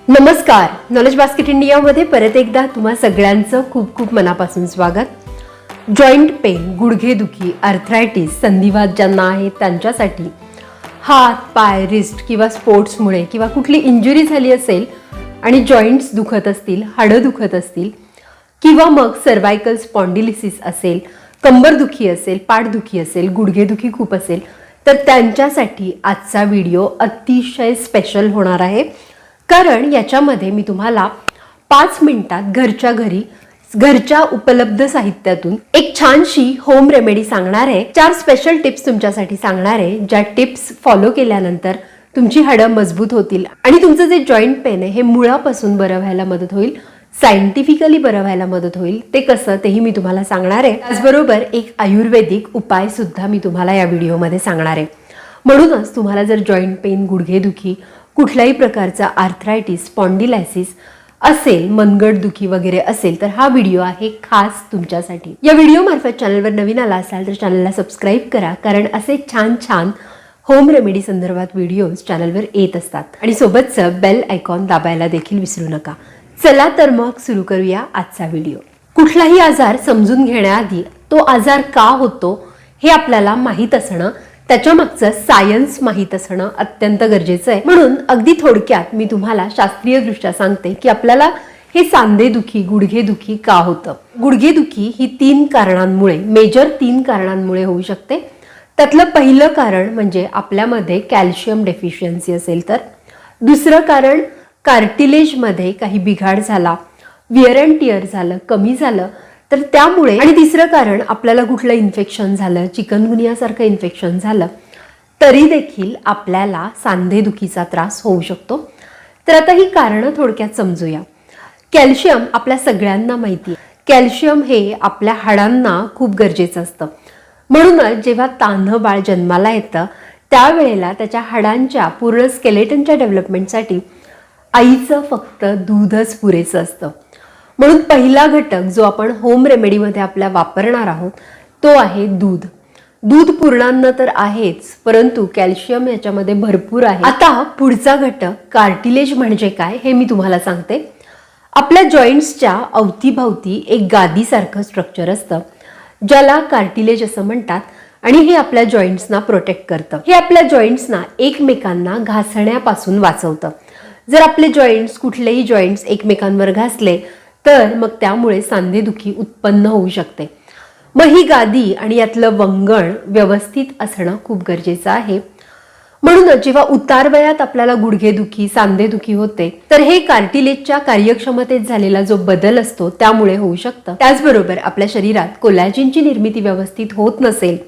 नमस्कार, knowledge basket इंडियामध्ये परत एकदा तुम्हा सगळ्यांचं खूप खूप मनापासून स्वागत. जॉईंट पेन, गुडघेदुखी, आर्थरायटिस, संधिवात ज्यांना आहे त्यांच्यासाठी हात, पाय, रिस्ट किंवा स्पोर्ट्समुळे किंवा कुठली इंजुरी झाली असेल आणि जॉईंट्स दुखत असतील, हाडं दुखत असतील किंवा मग सर्वायकल स्पॉन्डिलिसिस असेल, कंबरदुखी असेल, पाठदुखी असेल, गुडघेदुखी खूप असेल तर त्यांच्यासाठी आजचा व्हिडिओ अतिशय स्पेशल होणार आहे. कारण याच्यामध्ये मी तुम्हाला 5 मिनिटात घरच्या घरी घरच्या उपलब्ध साहित्यातून एक छानशी होम रेमेडी सांगणार आहे. 4 स्पेशल टिप्स तुमच्यासाठी सांगणार आहे, ज्या टिप्स फॉलो केल्यानंतर तुमची हाडं मजबूत होतील आणि तुमचं जे जॉईंट पेन आहे हे मुळापासून बरं व्हायला मदत होईल, सायंटिफिकली बरं व्हायला मदत होईल. ते कसं तेही मी तुम्हाला सांगणार आहे. त्याचबरोबर एक आयुर्वेदिक उपाय सुद्धा मी तुम्हाला या व्हिडिओमध्ये सांगणार आहे. म्हणूनच तुम्हाला जर जॉईंट पेन, गुडघेदुखी, कुठल्याही प्रकारचा आर्थरायटिस, स्पॉन्डिलायसिस असेल, मनगटदुखी वगैरे असेल तर हा व्हिडिओ आहे खास तुमच्यासाठी. या व्हिडिओ मार्फत चॅनलवर नवीन आला असाल तर चॅनलला सबस्क्राईब करा, कारण असे छान छान होम रेमेडी संदर्भात व्हिडिओज चॅनलवर येत असतात. आणि सोबतच बेल आयकॉन दाबायला देखील विसरू नका. चला तर मग सुरू करूया आजचा व्हिडिओ. कुठलाही आजार समजून घेण्याआधी तो आजार का होतो हे आपल्याला माहीत असणं, त्याच्या मागचं सायन्स माहीत असणं अत्यंत गरजेचं आहे. म्हणून अगदी थोडक्यात मी तुम्हाला शास्त्रीय दृष्ट्या सांगते की आपल्याला हे सांधेदुखी, गुडघेदुखी का होतं. गुडघेदुखी ही 3 कारणांमुळे, मेजर 3 कारणांमुळे होऊ शकते. त्यातलं पहिलं कारण म्हणजे आपल्यामध्ये कॅल्शियम डेफिशियन्सी असेल तर. दुसरं कारण कार्टिलेजमध्ये काही बिघाड झाला, विअर अँड टिअर झालं, कमी झालं तर त्यामुळे. आणि तिसरं कारण आपल्याला कुठलं इन्फेक्शन झालं, चिकनगुनियासारखं इन्फेक्शन झालं तरी देखील आपल्याला सांधेदुखीचा त्रास होऊ शकतो. तर आता ही कारणं थोडक्यात समजूया. कॅल्शियम आपल्या सगळ्यांना माहिती आहे. कॅल्शियम हे आपल्या हाडांना खूप गरजेचं असतं. म्हणूनच जेव्हा तान्हं बाळ जन्माला येतं त्यावेळेला त्याच्या हाडांच्या पूर्ण स्केलेटनच्या डेव्हलपमेंटसाठी आईचं फक्त दूधच पुरेसं असतं. म्हणून पहिला घटक जो आपण होम रेमेडीमध्ये आपल्या वापरणार आहोत तो आहे दूध. दूध पूर्णान्न तर आहेच, परंतु कॅल्शियम याच्यामध्ये भरपूर आहे. आता पुढचा घटक कार्टिलेज म्हणजे काय हे मी तुम्हाला सांगते. आपल्या जॉईंट्सच्या अवतीभवती एक गादीसारखं स्ट्रक्चर असतं ज्याला कार्टिलेज असं म्हणतात आणि हे आपल्या जॉईंट्सना प्रोटेक्ट करतं. हे आपल्या जॉईंट्सना एकमेकांना घासण्यापासून वाचवतं. जर आपले जॉईंट्स, कुठलेही जॉईंट्स एकमेकांवर घासले तर मग त्यामुळे सांधेदुखी उत्पन्न होऊ शकते. मग ही गादी आणि यातलं वंगण व्यवस्थित असणं खूप गरजेचं आहे. म्हणूनच जेव्हा उतारवयात आपल्याला गुडघेदुखी, सांधेदुखी होते तर हे कार्टिलेजच्या कार्यक्षमतेत झालेला जो बदल असतो त्यामुळे होऊ शकतं. त्याचबरोबर आपल्या शरीरात कोलॅजिनची निर्मिती व्यवस्थित होत नसेल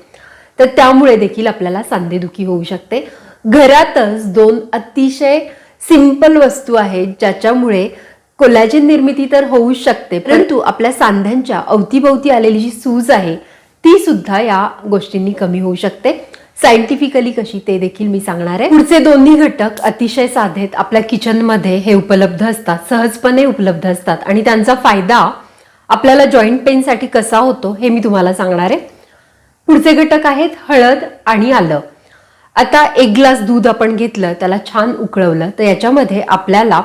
तर त्यामुळे देखील आपल्याला सांधेदुखी होऊ शकते. घरातच 2 अतिशय सिंपल वस्तू आहेत ज्याच्यामुळे कोलॅजिन निर्मिती तर होऊ शकते, परंतु आपल्या सांध्यांच्या अवतीभवती आलेली जी सूज आहे ती सुद्धा या गोष्टींनी कमी होऊ शकते. सायंटिफिकली कशी ते देखील मी सांगणार आहे. पुढचे दोन्ही घटक अतिशय साधेत, आपल्या किचनमध्ये हे उपलब्ध असतात, सहजपणे उपलब्ध असतात आणि त्यांचा फायदा आपल्याला जॉईंट पेनसाठी कसा होतो हे मी तुम्हाला सांगणार आहे. पुढचे घटक आहेत हळद आणि आलं. आता 1 ग्लास दूध आपण घेतलं, त्याला छान उकळवलं तर याच्यामध्ये आपल्याला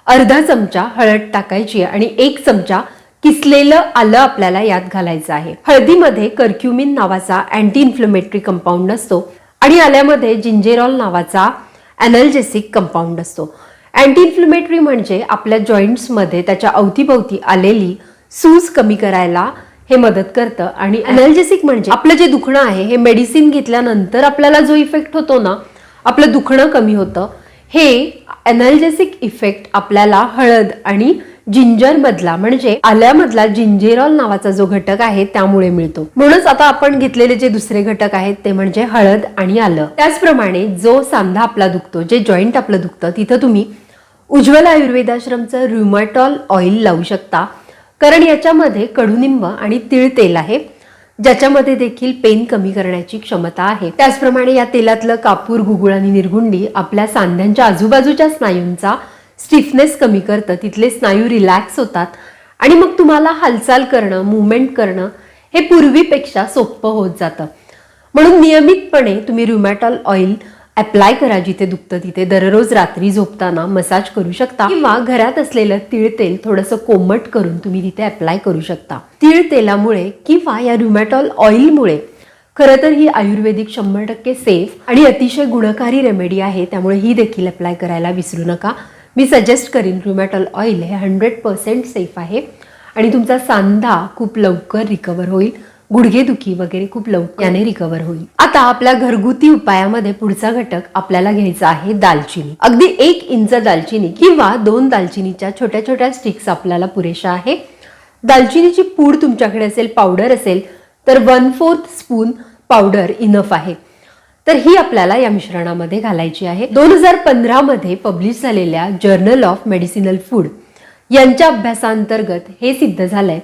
अर्धा चमचा हळद टाकायची आणि 1 चमचा किसलेलं आलं आपल्याला यात घालायचं आहे. हळदीमध्ये कर्क्युमिन नावाचा अँटी इन्फ्लेमेटरी कंपाऊंड असतो आणि आल्यामध्ये जिंजेरॉल नावाचा ॲनल्जेसिक कंपाऊंड असतो. अँटी इन्फ्लेमेटरी म्हणजे आपल्या जॉईंट्समध्ये त्याच्या अवतीभवती आलेली सूज कमी करायला हे मदत करतं आणि ॲनल्जेसिक म्हणजे आपलं जे दुखणं आहे हे मेडिसिन घेतल्यानंतर आपल्याला जो इफेक्ट होतो ना, आपलं दुखणं कमी होतं, हे ॲनल्जेसिक इफेक्ट आपल्याला हळद आणि जिंजर मधला म्हणजे आल्यामधला जिंजेरॉल नावाचा जो घटक आहे त्यामुळे मिळतो. म्हणूनच आता आपण घेतलेले जे दुसरे घटक आहेत ते म्हणजे हळद आणि आलं. त्याचप्रमाणे जो सांधा आपला दुखतो, जे जॉईंट आपलं दुखतं, तिथं तुम्ही उज्ज्वल आयुर्वेदाश्रमचं रुमॅटॉल ऑइल लावू शकता, कारण याच्यामध्ये कडुनिंब आणि तीळ तेल आहे ज्याच्यामध्ये देखील पेन कमी करण्याची क्षमता आहे. त्याचप्रमाणे या तेलातलं कापूर, गुगुळ आणि निरगुंडी आपल्या सांध्यांच्या आजूबाजूच्या स्नायूंचा स्टिफनेस कमी करतं, तिथले स्नायू रिलॅक्स होतात आणि मग तुम्हाला हालचाल करणं, मुवमेंट करणं हे पूर्वीपेक्षा सोपं होत जातं. म्हणून नियमितपणे तुम्ही रुमॅटॉल ऑइल अप्लाय करा जिथे दुखतं तिथे. दररोज रात्री झोपताना मसाज करू शकता किंवा घरात असलेलं तीळ तेल थोडंसं कोमट करून तुम्ही तिथे अप्लाय करू शकता. तीळ तेलामुळे किंवा या रुमॅटॉल ऑइलमुळे खरं तर ही आयुर्वेदिक 100% सेफ आणि अतिशय गुणकारी रेमेडी आहे, त्यामुळे ही देखील अप्लाय करायला विसरू नका. मी सजेस्ट करीन रुमॅटॉल ऑइल हे 100% सेफ आहे आणि तुमचा सांधा खूप लवकर रिकवर होईल. गुडघेदुखी वगैरे खूप लवकर याने रिकवर होईल. आता आपल्या घरगुती उपायामध्ये पुढचा घटक आपल्याला घ्यायचा आहे दालचिनी. अगदी 1 इंच दालचिनी किंवा 2 दालचिनीच्या छोट्या छोट्या स्टिक्स आपल्याला पुरेशा आहे. दालचिनीची पूड तुमच्याकडे असेल, पावडर असेल तर 1/4 स्पून पावडर इनफ आहे. तर ही आपल्याला या मिश्रणामध्ये घालायची आहे. 2015 मध्ये पब्लिश झालेल्या जर्नल ऑफ मेडिसिनल फूड यांच्या अभ्यासांतर्गत हे सिद्ध झालंय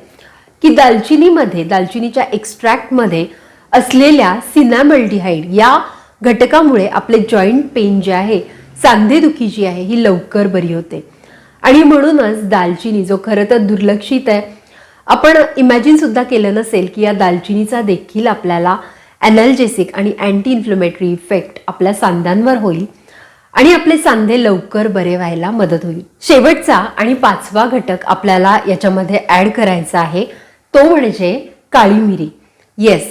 की दालचिनीच्या एक्स्ट्रॅक्टमध्ये असलेल्या सिनामल्डिहाइड या घटकामुळे आपले जॉईंट पेन जे आहे, सांधेदुखी जी आहे ही लवकर बरी होते. आणि म्हणूनच दालचिनी जो खरं तर दुर्लक्षित आहे, आपण इमॅजिन सुद्धा केलं नसेल की या दालचिनीचा देखील आपल्याला ॲनॅल्जेसिक आणि अँटी इन्फ्लेमेटरी इफेक्ट आपल्या सांध्यांवर होईल आणि आपले सांधे लवकर बरे व्हायला मदत होईल. शेवटचा आणि 5वा घटक आपल्याला याच्यामध्ये ऍड करायचा आहे तो म्हणजे काळी मिरी. येस,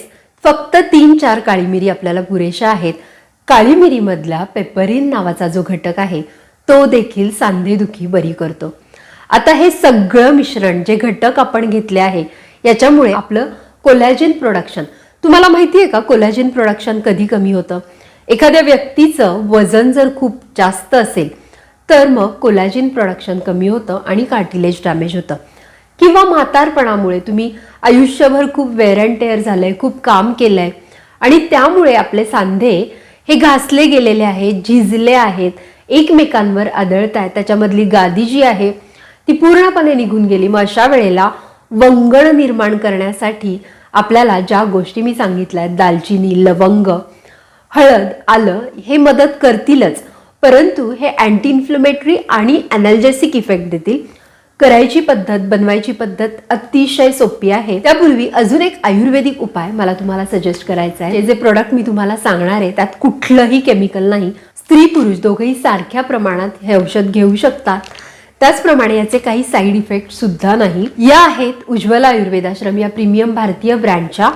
फक्त 3-4 काळी मिरी आपल्याला पुरेशा आहेत. काळी मिरीमधला पेपरिन नावाचा जो घटक आहे तो देखील सांधेदुखी बरी करतो. आता हे सगळं मिश्रण जे घटक आपण घेतले आहे याच्यामुळे आपलं कोलॅजिन प्रोडक्शन, तुम्हाला माहिती आहे का कोलॅजिन प्रोडक्शन कधी कमी होतं? एखाद्या व्यक्तीचं वजन जर खूप जास्त असेल तर मग कोलॅजिन प्रोडक्शन कमी होतं आणि कार्टिलेज डॅमेज होतं. किंवा म्हातारपणामुळे तुम्ही आयुष्यभर खूप वेअर अँड टेअर झालंय, खूप काम केलंय आणि त्यामुळे आपले सांधे हे घासले गेलेले आहेत, झिजले आहेत, एकमेकांवर आदळत आहेत, त्याच्यामधली गादी जी आहे ती पूर्णपणे निघून गेली. मग अशा वेळेला वंगण निर्माण करण्यासाठी आपल्याला ज्या गोष्टी मी सांगितल्या आहेत, दालचिनी, लवंग, हळद, आलं, हे मदत करतीलच, परंतु हे अँटी इन्फ्लेमेटरी आणि ॲनॅल्जेसिक इफेक्ट देतील. करायची पद्धत, बनवायची पद्धत अतिशय सोपी आहे. त्यापूर्वी अजून एक आयुर्वेदिक उपाय मला तुम्हाला सजेस्ट करायचा आहे. जे प्रोडक्ट मी तुम्हाला सांगणार आहे त्यात कुठलंही केमिकल नाही. स्त्री पुरुष दोघेही सारख्या प्रमाणात हे औषध घेऊ शकतात. त्याचप्रमाणे याचे काही साईड इफेक्ट सुद्धा नाही. या आहेत उज्ज्वला आयुर्वेदाश्रम या प्रीमियम भारतीय ब्रँडच्या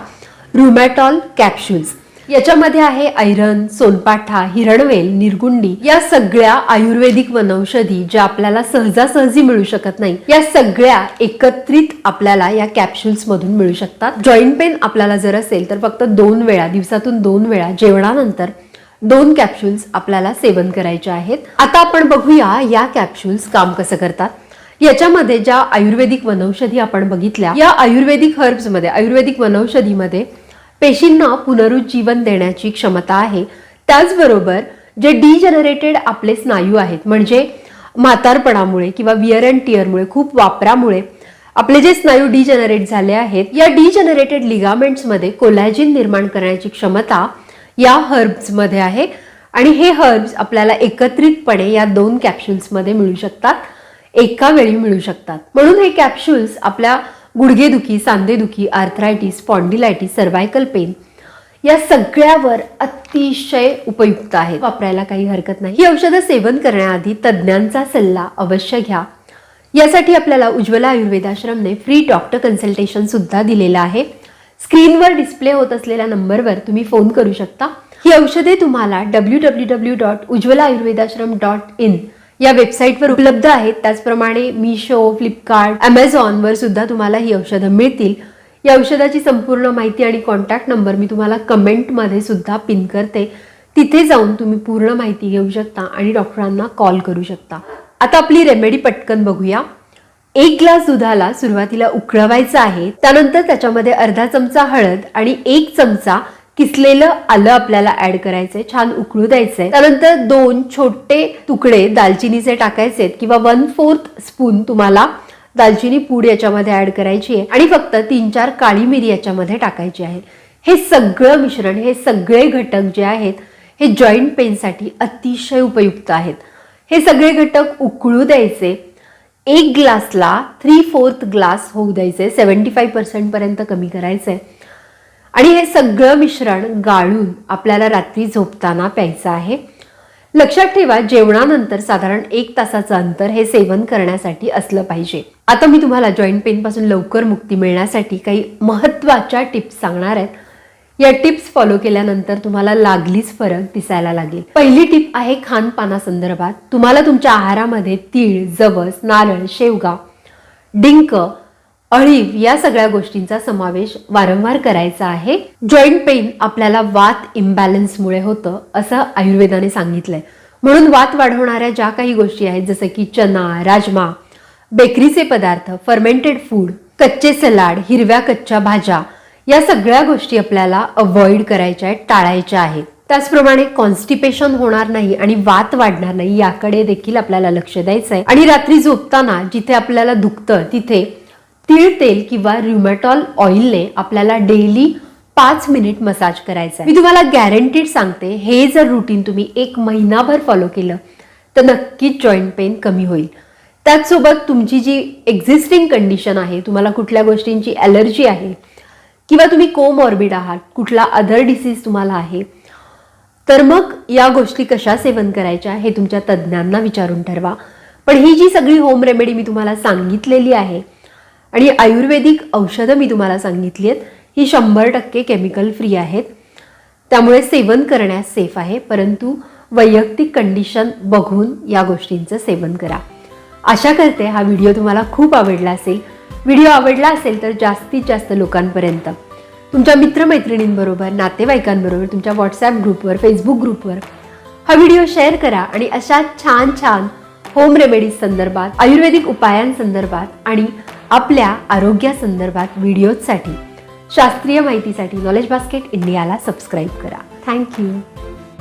रुमॅटॉल कॅप्सूल्स. याच्यामध्ये आहे आयरन, सोनपाठा, हिरणवेल, निर्गुंडी या सगळ्या आयुर्वेदिक वनौषधी ज्या आपल्याला सहजासहजी मिळू शकत नाही, या सगळ्या एकत्रित आपल्याला या कॅप्सूल्स मधून मिळू शकतात. जॉईंट पेन आपल्याला जर असेल तर फक्त 2 वेळा, दिवसातून 2 वेळा जेवणानंतर 2 कॅप्सूल्स आपल्याला सेवन करायचे आहेत. आता आपण बघूया या कॅप्सूल्स काम कसं करतात. याच्यामध्ये ज्या आयुर्वेदिक वनौषधी आपण बघितल्या, या आयुर्वेदिक हर्ब्समध्ये, आयुर्वेदिक वनौषधीमध्ये पेशींना पुनरुज्जीवन देण्याची क्षमता आहे. त्याचबरोबर जे डिजनरेटेड आपले स्नायू आहेत, म्हणजे म्हातारपणामुळे किंवा विअर अँड टिअरमुळे, खूप वापरामुळे आपले जे स्नायू डिजनरेट झाले आहेत, या डिजनरेटेड लिगामेंट्समध्ये कोलॅजिन निर्माण करण्याची क्षमता या हर्ब्समध्ये आहे आणि हे हर्ब्स आपल्याला एकत्रितपणे या 2 कॅप्सूल्समध्ये मिळू शकतात, एका वेळी मिळू शकतात. म्हणून हे कॅप्सूल्स आपल्या गुडघेदुखी, सांधेदुखी, आर्थरायटिस, स्पॉन्डिलायटिस, सर्व्हायकल पेन या सगळ्यावर अतिशय उपयुक्त आहेत. वापरायला काही हरकत नाही. ही औषधं सेवन करण्याआधी तज्ज्ञांचा सल्ला अवश्य घ्या. यासाठी आपल्याला उज्ज्वला आयुर्वेदाश्रमने फ्री डॉक्टर कन्सल्टेशन सुद्धा दिलेला आहे. स्क्रीनवर डिस्प्ले होत असलेल्या नंबरवर तुम्ही फोन करू शकता. ही औषधे तुम्हाला www.ujjwalaayurvedashram.in या वेबसाईटवर उपलब्ध आहेत. त्याचप्रमाणे मिशो, फ्लिपकार्ट, अमेझॉनवर सुद्धा तुम्हाला ही औषधं मिळतील. या औषधाची संपूर्ण माहिती आणि कॉन्टॅक्ट नंबर मी तुम्हाला कमेंटमध्ये सुद्धा पिन करते. तिथे जाऊन तुम्ही पूर्ण माहिती घेऊ शकता आणि डॉक्टरांना कॉल करू शकता. आता आपली रेमेडी पटकन बघूया. 1 ग्लास दुधाला सुरुवातीला उकळवायचं आहे. त्यानंतर त्याच्यामध्ये अर्धा चमचा हळद आणि 1 चमचा किसलेलं आलं आपल्याला ऍड करायचंय. छान उकळू द्यायचंय. त्यानंतर 2 छोटे तुकडे दालचिनीचे टाकायचे किंवा 1/4 स्पून तुम्हाला दालचिनी पूड याच्यामध्ये ऍड करायची आहे आणि फक्त 3-4 काळी मिरी याच्यामध्ये टाकायची आहे. हे सगळं मिश्रण, हे सगळे घटक जे आहेत हे जॉईंट पेनसाठी अतिशय उपयुक्त आहेत. हे सगळे घटक उकळू द्यायचे. 1 ग्लासला 3/4 ग्लास होऊ द्यायचे. 75% पर्यंत कमी करायचंय आणि हे सगळं मिश्रण गाळून आपल्याला रात्री झोपताना प्यायचं आहे. लक्षात ठेवा, जेवणानंतर साधारण 1 तासाचं अंतर हे सेवन करण्यासाठी असलं पाहिजे. आता मी तुम्हाला जॉईंट पेन पासून लवकर मुक्ती मिळण्यासाठी काही महत्त्वाच्या टिप्स सांगणार आहेत. या टिप्स फॉलो केल्यानंतर तुम्हाला लागलीच फरक दिसायला लागेल. पहिली टिप आहे खानपानासंदर्भात. तुम्हाला तुमच्या आहारामध्ये तीळ, जवस, नारळ, शेवगा, डिंक, अळीव या सगळ्या गोष्टींचा समावेश वारंवार करायचा आहे. जॉईंट पेन आपल्याला वात इम्बॅलन्समुळे होतं असं आयुर्वेदाने सांगितलंय. म्हणून वात वाढवणाऱ्या ज्या काही गोष्टी आहेत, जसं की चना, राजमा, बेकरीचे पदार्थ, फर्मेंटेड फूड, कच्चे सलाड, हिरव्या कच्च्या भाज्या, या सगळ्या गोष्टी आपल्याला अवॉइड करायच्या आहेत, टाळायच्या आहेत. त्याचप्रमाणे कॉन्स्टिपेशन होणार नाही आणि वात वाढणार नाही याकडे देखील आपल्याला लक्ष द्यायचं आहे. आणि रात्री झोपताना जिथे आपल्याला दुखतं तिथे तीळ तेल किंवा र्युमॅटॉल ऑइलने आपल्याला डेली 5 मिनिट मसाज करायचा आहे. मी तुम्हाला गॅरंटीड सांगते, हे जर रुटीन तुम्ही 1 महिनाभर फॉलो केलं तर नक्कीच जॉईंट पेन कमी होईल. त्याचसोबत तुमची जी एक्झिस्टिंग कंडिशन आहे, तुम्हाला कुठल्या गोष्टींची ॲलर्जी आहे किंवा तुम्ही कोमॉर्बिड आहात, कुठला अदर डिसीज तुम्हाला आहे, तर मग या गोष्टी कशा सेवन करायच्या हे तुमच्या तज्ज्ञांना विचारून ठरवा. पण ही जी सगळी होम रेमेडी मी तुम्हाला सांगितलेली आहे आणि आयुर्वेदिक औषधं मी तुम्हाला सांगितली आहेत, ही 100% केमिकल फ्री आहेत. त्यामुळे सेवन करण्यास सेफ आहे, परंतु वैयक्तिक कंडिशन बघून या गोष्टींचं सेवन करा. आशा करते हा व्हिडिओ तुम्हाला खूप आवडला असेल. व्हिडिओ आवडला असेल तर जास्तीत जास्त लोकांपर्यंत तुमच्या मित्रमैत्रिणींबरोबर, नातेवाईकांबरोबर, तुमच्या व्हॉट्सॲप ग्रुपवर, फेसबुक ग्रुपवर हा व्हिडिओ शेअर करा आणि अशा छान छान होम रेमेडीज संदर्भात, आयुर्वेदिक उपायांसंदर्भात आणि आपल्या आरोग्यासंदर्भात व्हिडिओजसाठी, शास्त्रीय माहितीसाठी नॉलेज बास्केट इंडियाला सबस्क्राईब करा. थँक्यू.